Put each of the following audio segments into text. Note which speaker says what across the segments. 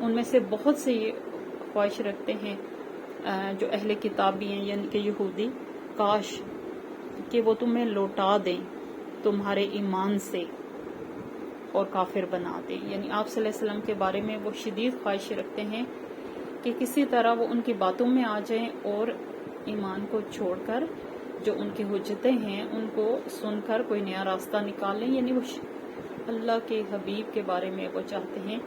Speaker 1: ان میں سے بہت سے یہ خواہش رکھتے ہیں جو اہل کتاب بھی ہیں یعنی کہ یہودی، کاش کہ وہ تمہیں لوٹا دیں تمہارے ایمان سے اور کافر بنا دیں. یعنی آپ صلی اللہ علیہ وسلم کے بارے میں وہ شدید خواہش رکھتے ہیں کہ کسی طرح وہ ان کی باتوں میں آ جائیں اور ایمان کو چھوڑ کر جو ان کی حجتیں ہیں ان کو سن کر کوئی نیا راستہ نکال لیں. یعنی وہ اللہ کے حبیب کے بارے میں وہ چاہتے ہیں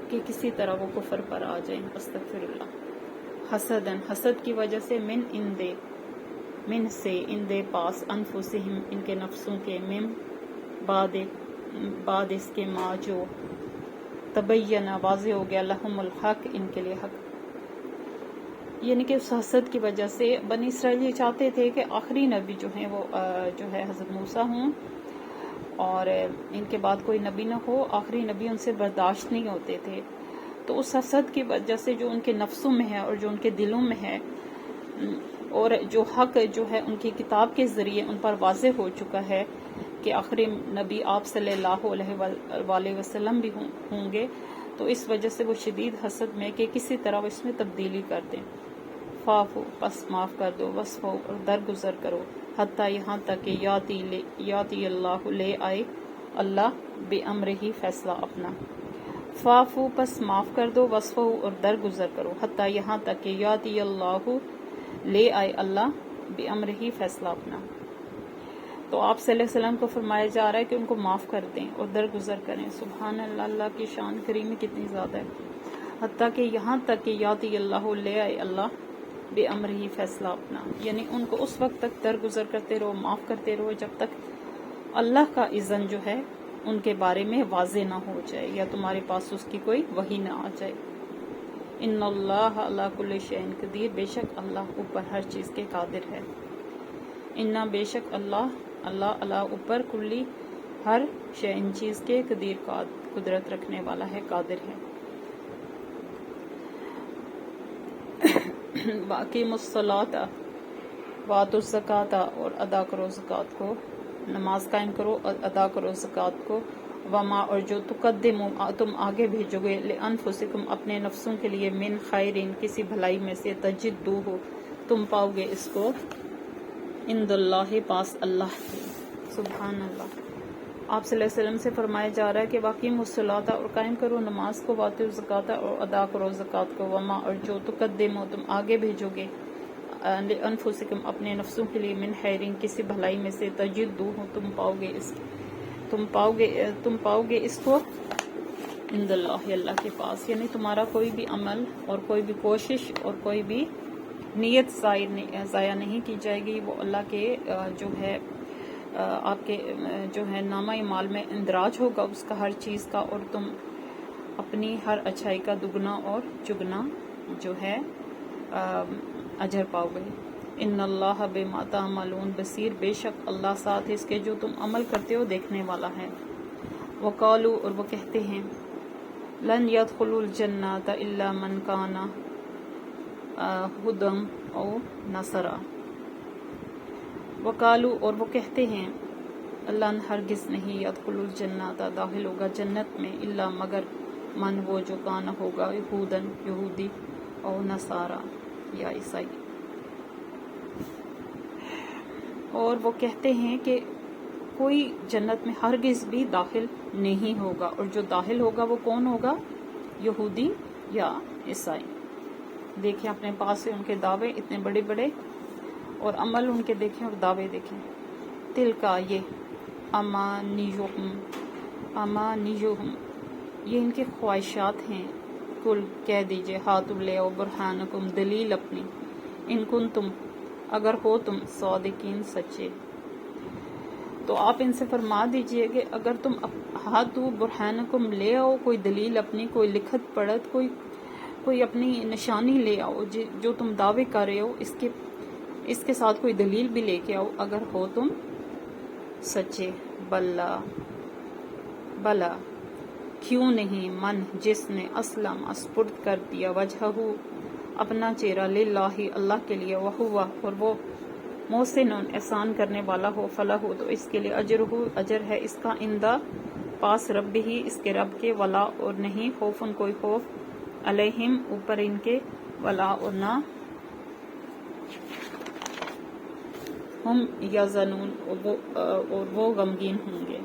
Speaker 1: کہ کسی طرح وہ کفر پر آ جائیں. استغفر اللہ. حسدن، حسد کی وجہ سے، من سے اندے پاس، انفسہم ان کے نفسوں کے، من بعد اس کے ما جو تبین واضح ہو گیا، لہم الحق ان کے لیے حق. یعنی کہ اس حسد کی وجہ سے بنی اسرائیل یہ چاہتے تھے کہ آخری نبی جو ہیں وہ جو ہے حضرت موسیٰ ہوں اور ان کے بعد کوئی نبی نہ ہو. آخری نبی ان سے برداشت نہیں ہوتے تھے. تو اس حسد کی وجہ سے جو ان کے نفسوں میں ہے اور جو ان کے دلوں میں ہے اور جو حق جو ہے ان کی کتاب کے ذریعے ان پر واضح ہو چکا ہے کہ آخری نبی آپ صلی اللہ علیہ وسلم بھی ہوں گے، تو اس وجہ سے وہ شدید حسد میں کہ کسی طرح وہ اس میں تبدیلی کر دیں. فافو، پس معاف کر دو، وصفو اور درگزر کرو، حتیٰ یہاں تک کہ یاتی اللہ لے آئے اللہ بے امر ہی فیصلہ اپنا. فافو، پس معاف کر دو، وصفو اور درگزر کرو، حتیٰ یہاں تک کہ یاتی اللہ لے آئے اللہ بے امر ہی فیصلہ اپنا. تو آپ صلی اللہ علیہ وسلم کو فرمایا جا رہا ہے کہ ان کو معاف کر دیں اور درگزر کریں. سبحان اللہ، اللہ کی شان کریمی کتنی زیادہ ہے. حتیٰ کہ یہاں تک کہ یاتی اللہ لے آئے اللہ بے امر ہی فیصلہ اپنا. یعنی ان کو اس وقت تک درگزر کرتے رہو، معاف کرتے رہو جب تک اللہ کا اذن جو ہے ان کے بارے میں واضح نہ ہو جائے یا تمہارے پاس اس کی کوئی وحی نہ آ جائے. ان اللہ علی کل شیء قدیر، بے شک اللہ اوپر ہر چیز کے قادر ہے. انا، بے شک اللہ اللہ اوپر کلی ہر شیء چیز کے قدیر، قدرت رکھنے والا ہے، قادر ہے. باقی الصلاۃ وآتوا الزکاۃ، اور ادا کرو زکوٰۃ کو، نماز قائم کرو اور ادا کرو زکوٰۃ کو. وما، اور جو تقدموا تم آگے بھیجو گے، لانفسکم اپنے نفسوں کے لیے، من خیرین کسی بھلائی میں سے، تجدوہ تم پاؤ گے اس کو، عند اللہ پاس اللہ کے. سبحان اللہ. آپ صلی اللہ علیہ وسلم سے فرمایا جا رہا ہے کہ واقیم الصلاۃ، اور قائم کرو نماز کو، واتوا الزکاۃ اور ادا کرو زکوٰۃ کو. وما، اور جو تقدموا تم آگے بھیجو گے، لانفسکم اپنے نفسوں کے لیے، من خیرین کسی بھلائی میں سے، تجدوہ تم پاؤ گے اس کو، عند اللہ اللہ کے پاس. یعنی تمہارا کوئی بھی عمل اور کوئی بھی کوشش اور کوئی بھی نیت ضائع نہیں کی جائے گی. وہ اللہ کے جو ہے آپ کے جو ہے نامہ اعمال میں اندراج ہوگا اس کا ہر چیز کا، اور تم اپنی ہر اچھائی کا دگنا اور چگنا جو ہے اجر پاؤ گے. ان اللہ بما تعملون بصیر، بے شک اللہ ساتھ اس کے جو تم عمل کرتے ہو دیکھنے والا ہے. وقالوا، اور وہ کہتے ہیں، لن يدخلوا الجنۃ الا من کان ہدی او نصارا. وقالوا، اور وہ کہتے ہیں، لن ہرگز نہیں، يدخل الجنۃ داخل ہوگا جنت میں، الا مگر، من وہ جو کان ہوگا، یہودن یہودی، او نصارا یا عیسائی. اور وہ کہتے ہیں کہ کوئی جنت میں ہرگز بھی داخل نہیں ہوگا، اور جو داخل ہوگا وہ کون ہوگا؟ یہودی یا عیسائی. دیکھیں اپنے پاس سے ان کے دعوے اتنے بڑے بڑے، اور عمل ان کے دیکھیں اور دعوے دیکھیں. تل کا، یہ امانیہم یہ ان کی خواہشات ہیں. کل، کہہ دیجئے، ہاتھ لے آؤ، برہانکم دلیل اپنی، ان کنتم اگر ہو تم، صادقین سچے. تو آپ ان سے فرما دیجئے کہ اگر تم ہاتھو برہانکم لے آؤ، کوئی دلیل اپنی، کوئی لکھت پڑھت، کوئی اپنی نشانی لے آؤ، جو تم دعوے کر رہے ہو اس کے ساتھ کوئی دلیل بھی لے کے آؤ اگر ہو تم سچے. بلا کیوں نہیں، من جس نے، اسلم اسپرد کر دیا، وجہہ اپنا چہرہ، للہ اللہ کے لیے، وہو اور وہ محسن احسان کرنے والا ہو، فلہ تو اس کے لیے، اجر ہے اس کا، عند پاس رب ہی اس کے رب کے، ولا اور نہیں، خوفن کوئی خوف، علیہم اوپر ان کے، ولا اور نہ، ہم یحزنون اور وہ غمگین ہوں گے۔